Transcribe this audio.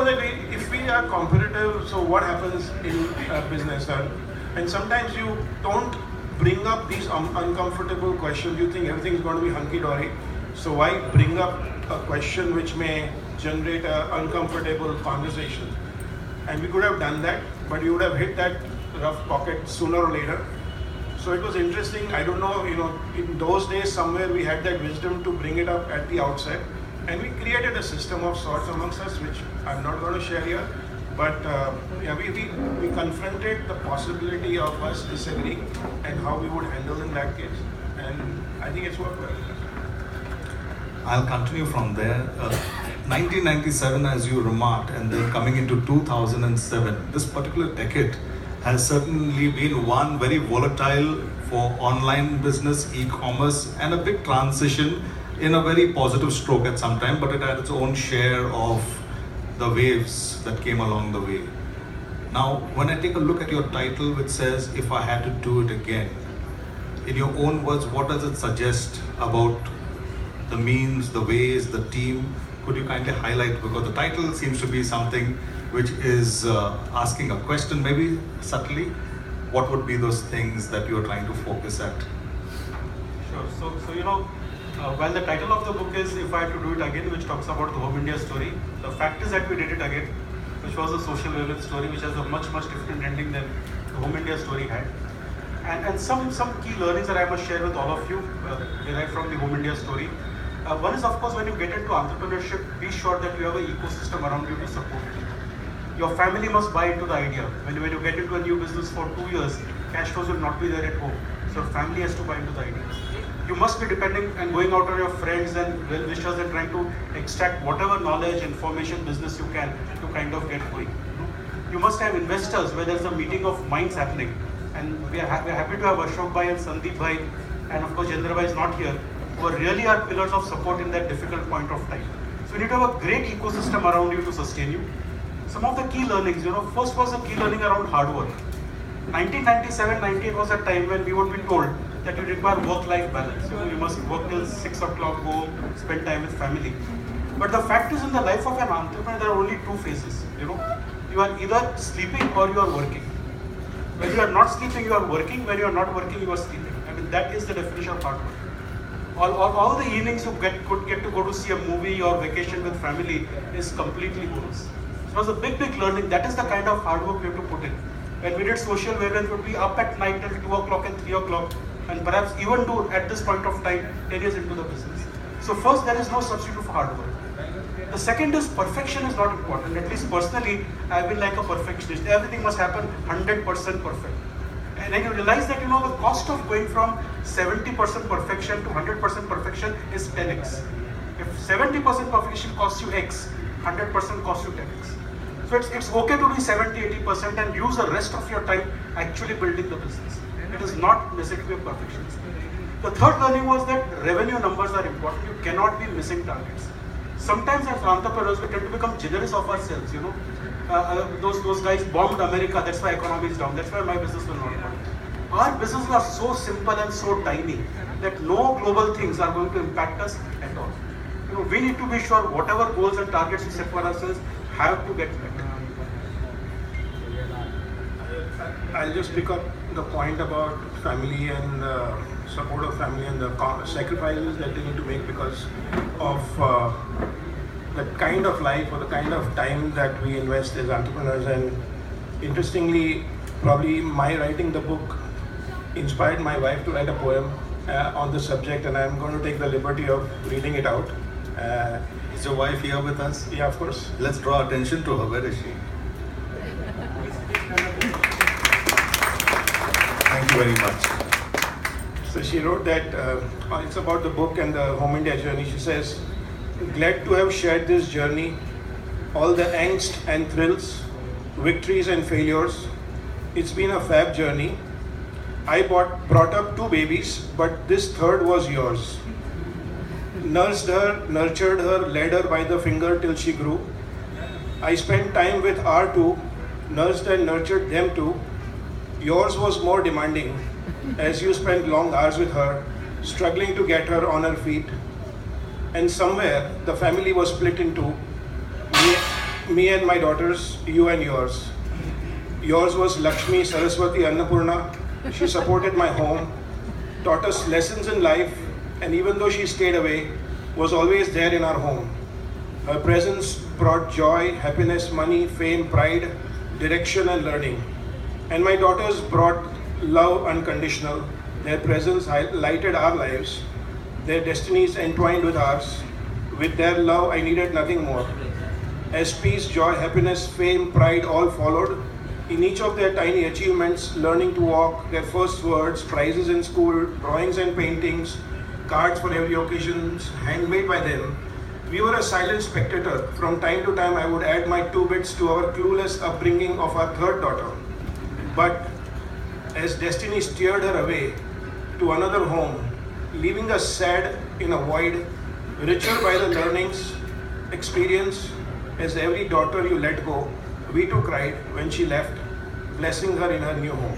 that if we are competitive, so what happens in business? And sometimes you don't bring up these uncomfortable questions. You think everything's going to be hunky-dory. So why bring up a question which may generate an uncomfortable conversation? And we could have done that, but we would have hit that rough pocket sooner or later. So it was interesting. I don't know, in those days somewhere we had that wisdom to bring it up at the outset. And we created a system of sorts amongst us, which I'm not going to share here. But we confronted the possibility of us disagreeing and how we would handle in that case. And I think it's worked well. I'll continue from there. 1997, as you remarked, and then coming into 2007, this particular decade has certainly been one very volatile for online business, e-commerce, and a big transition in a very positive stroke at some time, but it had its own share of the waves that came along the way. Now, when I take a look at your title, which says, "If I had to do it again," in your own words, what does it suggest about the means, the ways, the team? Could you kindly highlight, because the title seems to be something which is asking a question, maybe subtly. What would be those things that you're trying to focus at? Sure. So while the title of the book is "If I Had to Do It Again," which talks about the HomeIndia story, the fact is that we did it again, which was a Social Wavelength story, which has a much different ending than the HomeIndia story had. And some key learnings that I must share with all of you derived from the HomeIndia story. One is, of course, when you get into entrepreneurship, be sure that you have an ecosystem around you to support it. Your family must buy into the idea. When you get into a new business for 2 years, cash flows will not be there at home. So family has to buy into the idea. You must be depending and going out on your friends and well-wishers and trying to extract whatever knowledge, information, business you can to kind of get going. You must have investors where there's a meeting of minds happening. And we are happy to have Ashok Bhai and Sandeep Bhai, and of course Jendra Bhai is not here, who really are pillars of support in that difficult point of time. So you need to have a great ecosystem around you to sustain you. Some of the key learnings, first was a key learning around hard work. 1997-98 was a time when we would be told that you require work-life balance. You must work till 6 o'clock, go home, spend time with family. But the fact is, in the life of an entrepreneur, there are only two phases. You are either sleeping or you are working. When you are not sleeping, you are working. When you are not working, you are sleeping. I mean, that is the definition of hard work. All the evenings you could get to go to see a movie or vacation with family is completely bonus. So it was a big learning. That is the kind of hard work we have to put in. When we did Social Wavelength, we would be up at night till 2 o'clock and 3 o'clock, and perhaps even do at this point of time 10 years into the business. So first, there is no substitute for hard work. The second is perfection is not important. At least personally, I've been like a perfectionist. Everything must happen 100% perfect. And then you realize that the cost of going from 70% perfection to 100% perfection is 10x. If 70% perfection costs you X, 100% costs you 10x. So it's okay to be 70-80% and use the rest of your time actually building the business. It is not necessarily a perfectionist. The third learning was that revenue numbers are important. You cannot be missing targets. Sometimes as entrepreneurs, we tend to become generous of ourselves. Those guys bombed America, that's why economy is down, that's why my business will not work. Our businesses are so simple and so tiny that no global things are going to impact us at all. We need to be sure whatever goals and targets we set for ourselves have to get met. I'll just pick up the point about family and support of family and the sacrifices that they need to make because of the kind of life or the kind of time that we invest as entrepreneurs. And interestingly, probably my writing the book inspired my wife to write a poem on the subject, and I'm going to take the liberty of reading it out. Is your wife here with us? Yeah, of course. Let's draw attention to her. Where is she? Thank you very much. So she wrote that it's about the book and the HomeIndia journey. She says, "Glad to have shared this journey, all the angst and thrills, victories and failures. It's been a fab journey. I brought up 2 babies, but this third was yours. Nursed her, nurtured her, led her by the finger till she grew. I spent time with our 2, nursed and nurtured them too. Yours was more demanding, as you spent long hours with her, struggling to get her on her feet. And somewhere, the family was split in 2. me and my daughters, you and yours. Yours was Lakshmi Saraswati Annapurna. She supported my home, taught us lessons in life, and even though she stayed away, was always there in our home. Her presence brought joy, happiness, money, fame, pride, direction, and learning. And my daughters brought love unconditional. Their presence lighted our lives. Their destinies entwined with ours. With their love, I needed nothing more. As peace, joy, happiness, fame, pride all followed, in each of their tiny achievements, learning to walk, their first words, prizes in school, drawings and paintings, cards for every occasion, handmade by them, we were a silent spectator. From time to time, I would add my 2 bits to our clueless upbringing of our third daughter. But as destiny steered her away to another home, leaving us sad in a void, richer by the learnings, experience, as every daughter you let go, we too cried when she left, blessing her in her new home.